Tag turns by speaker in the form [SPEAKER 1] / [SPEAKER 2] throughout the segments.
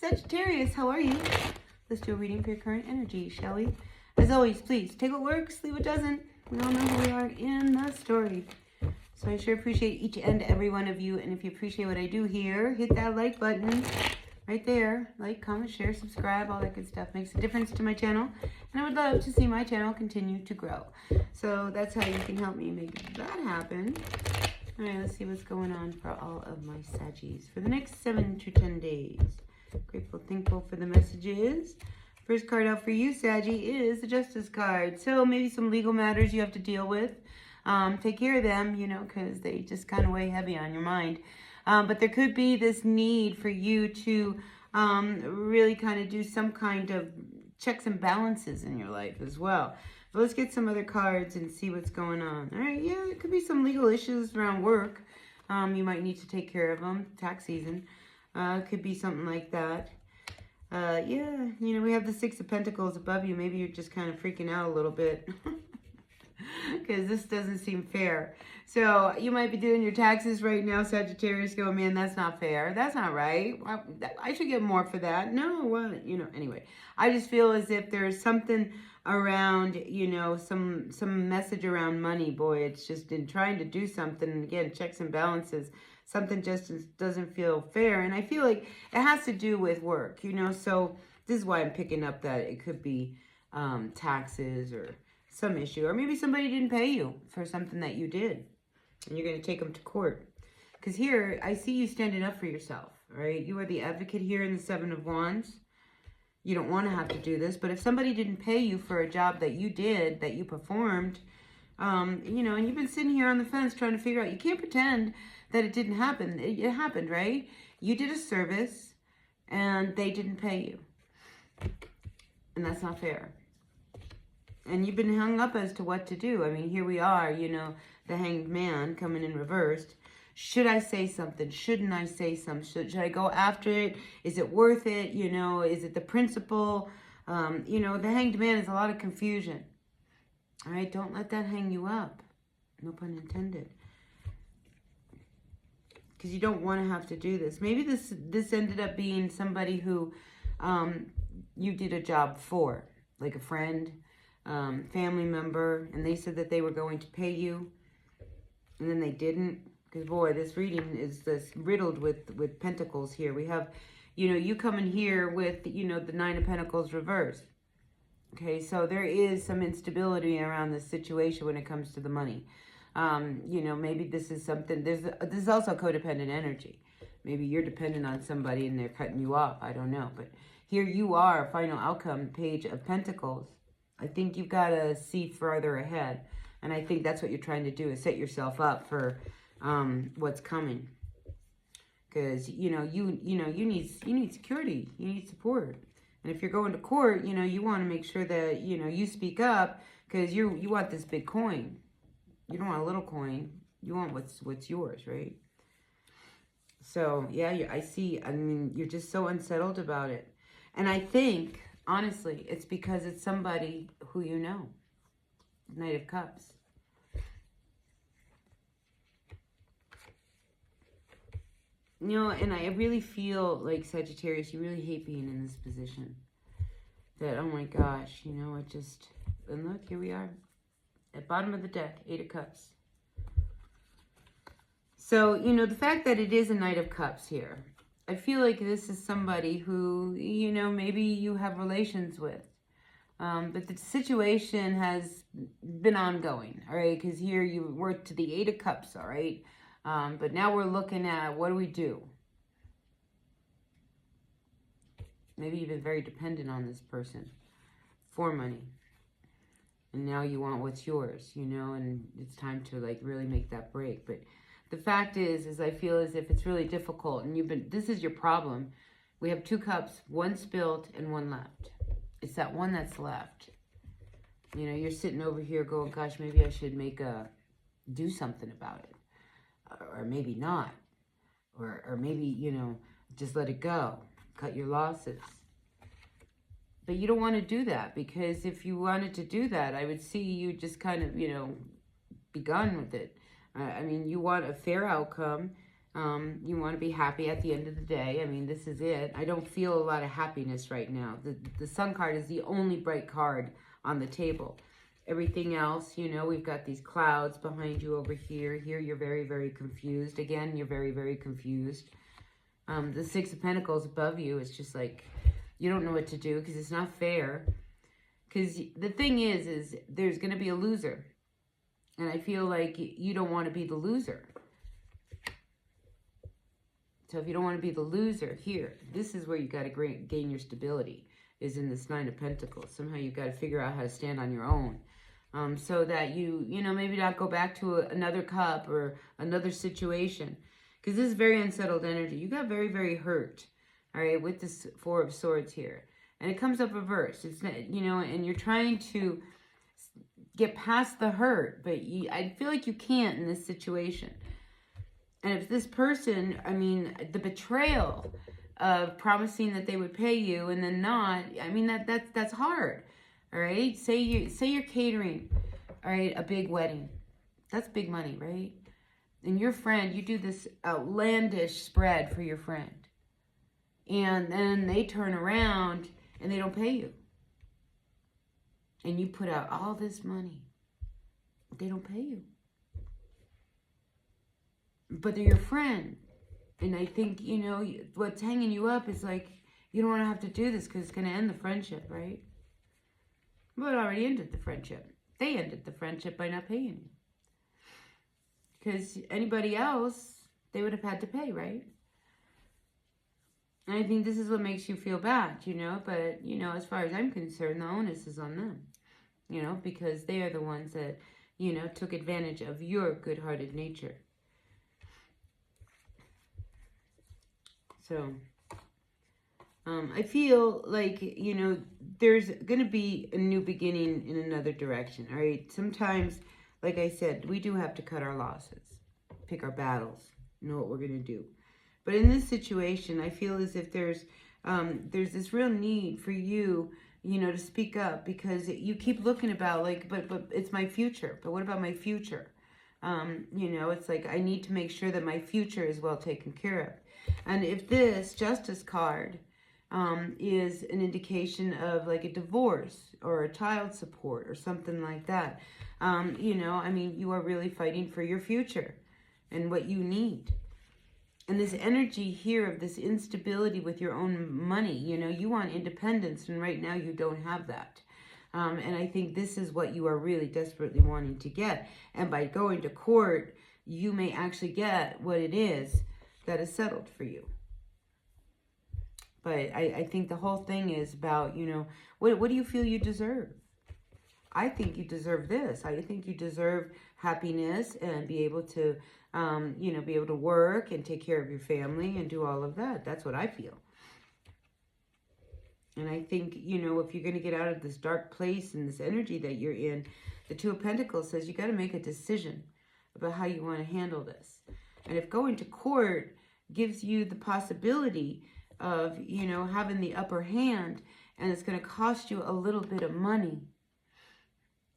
[SPEAKER 1] Sagittarius, how are you? Let's do a reading for your current energy, shall we? As always, please take what works, leave what doesn't. We all know who we are in the story. So I sure appreciate each and every one of you. And if you appreciate what I do here, hit that like button right there. Like, comment, share, subscribe, all that good stuff. Makes a difference to my channel. And I would love to see my channel continue to grow. So that's how you can help me make that happen. All right, let's see what's going on for all of my Saggies for the next 7 to 10 days. Grateful, thankful for the messages. First card out for you, Saggy, is the Justice card. So maybe some legal matters you have to deal with. Take care of them, you know, because they just kind of weigh heavy on your mind. But there could be this need for you to really kind of do some kind of checks and balances in your life as well. But let's get some other cards and see what's going on. All right, yeah, it could be some legal issues around work. You might need to take care of them. Tax season. It could be something like that. Yeah, you know, we have the Six of Pentacles above you. Maybe you're just kind of freaking out a little bit. Because this doesn't seem fair. So you might be doing your taxes right now, Sagittarius, going, man, that's not fair. That's not right. I should get more for that. No, what? You know, anyway. I just feel as if there's something around, you know, some message around money. Boy, it's just in trying to do something. And again, checks and balances. Something just doesn't feel fair. And I feel like it has to do with work, you know. So this is why I'm picking up that it could be taxes or some issue, or maybe somebody didn't pay you for something that you did and you're going to take them to court. Because here I see you standing up for yourself, right? You are the advocate here in the Seven of Wands. You don't want to have to do this, but if somebody didn't pay you for a job that you did, that you performed, you know, and you've been sitting here on the fence trying to figure out, you can't pretend that it didn't happen. It happened, right? You did a service and they didn't pay you, and that's not fair. And you've been hung up as to what to do. I mean, here we are, you know, the Hanged Man coming in reversed. Should I say something? Shouldn't I say something? Should I go after it? Is it worth it? You know, is it the principle? You know, the Hanged Man is a lot of confusion. All right, don't let that hang you up. No pun intended. Because you don't want to have to do this. Maybe this ended up being somebody who you did a job for, like a friend, family member, and they said that they were going to pay you, and then they didn't. Because boy, this reading is this riddled with pentacles here. We have, you know, you coming here with, you know, the Nine of Pentacles reversed. Okay, so there is some instability around this situation when it comes to the money. You know, maybe this is something, this is also codependent energy. Maybe you're dependent on somebody and they're cutting you off. I don't know, but here you are, final outcome, Page of Pentacles. I think you've got to see further ahead. And I think that's what you're trying to do, is set yourself up for what's coming. Because, you know, you need security. You need support. And if you're going to court, you know, you want to make sure that, you know, you speak up, because you want this big coin. You don't want a little coin. You want what's yours, right? So, yeah, I see. I mean, you're just so unsettled about it. And I think, honestly, it's because it's somebody who you know. Knight of Cups. You know, and I really feel like, Sagittarius, you really hate being in this position. That, oh my gosh, you know, it just... And look, here we are. At bottom of the deck, Eight of Cups. So, you know, the fact that it is a Knight of Cups here, I feel like this is somebody who, you know, maybe you have relations with. But the situation has been ongoing, all right? Because here you work to the Eight of Cups, all right? But now we're looking at, what do we do? Maybe you've been very dependent on this person for money. And now you want what's yours, you know? And it's time to, like, really make that break. But the fact is I feel as if it's really difficult. And this is your problem. We have 2 cups, 1 spilled and 1 left. It's that one that's left. You know, you're sitting over here going, gosh, maybe I should do something about it. Or maybe not. Or maybe, you know, just let it go. Cut your losses. But you don't want to do that, because if you wanted to do that, I would see you just kind of, you know, be gone with it. I mean, you want a fair outcome. You want to be happy at the end of the day. I mean, this is it. I don't feel a lot of happiness right now. The Sun card is the only bright card on the table. Everything else, you know, we've got these clouds behind you over here. Here, you're very, very confused. Again, you're very, very confused. The Six of Pentacles above you is just like, you don't know what to do because it's not fair. Because the thing is there's going to be a loser. And I feel like you don't want to be the loser. So if you don't want to be the loser, here, this is where you got to gain your stability, is in this Nine of Pentacles. Somehow you've got to figure out how to stand on your own. So that you know, maybe not go back to another cup or another situation. Because this is very unsettled energy. You got very, very hurt, all right, with this Four of Swords here. And it comes up reversed. It's not, you know, and you're trying to get past the hurt, but I feel like you can't in this situation. And if this person, I mean, the betrayal of promising that they would pay you and then not, I mean, that's hard, all right? Say you're catering, all right, a big wedding. That's big money, right? And your friend, you do this outlandish spread for your friend. And then they turn around and they don't pay you. And you put out all this money. They don't pay you. But they're your friend. And I think, you know, what's hanging you up is like, you don't want to have to do this because it's going to end the friendship, right? Well, it already ended the friendship. They ended the friendship by not paying you. Because anybody else, they would have had to pay, right? And I think this is what makes you feel bad, you know? But, you know, as far as I'm concerned, the onus is on them. You know, because they are the ones that, you know, took advantage of your good-hearted nature. So, I feel like, you know, there's going to be a new beginning in another direction, all right? Sometimes, like I said, we do have to cut our losses, pick our battles, know what we're going to do. But in this situation, I feel as if there's this real need for you, you know, to speak up, because you keep looking about like, but it's my future. But what about my future? You know, it's like, I need to make sure that my future is well taken care of. And if this Justice card is an indication of like a divorce or a child support or something like that, you know, I mean, you are really fighting for your future and what you need. And this energy here of this instability with your own money, you know, you want independence, and right now you don't have that. And I think this is what you are really desperately wanting to get. And by going to court, you may actually get what it is that is settled for you. But I think the whole thing is about, you know, what do you feel you deserve? I think you deserve this. I think you deserve happiness and be able to, you know, be able to work and take care of your family and do all of that. That's what I feel. And I think, you know, if you're going to get out of this dark place and this energy that you're in, the Two of Pentacles says you got to make a decision about how you want to handle this. And if going to court gives you the possibility of, you know, having the upper hand, and it's going to cost you a little bit of money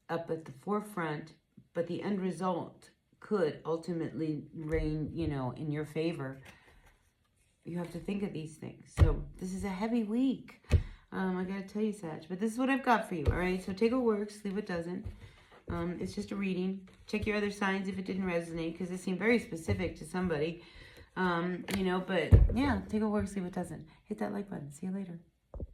[SPEAKER 1] up at the forefront, but the end result could ultimately reign, you know, in your favor. You have to think of these things. So this is a heavy week. I got to tell you, Sag, but this is what I've got for you. All right. So take what works, leave what doesn't. It's just a reading. Check your other signs if it didn't resonate, because it seemed very specific to somebody. You know, but yeah, take what works, leave what doesn't. Hit that like button. See you later.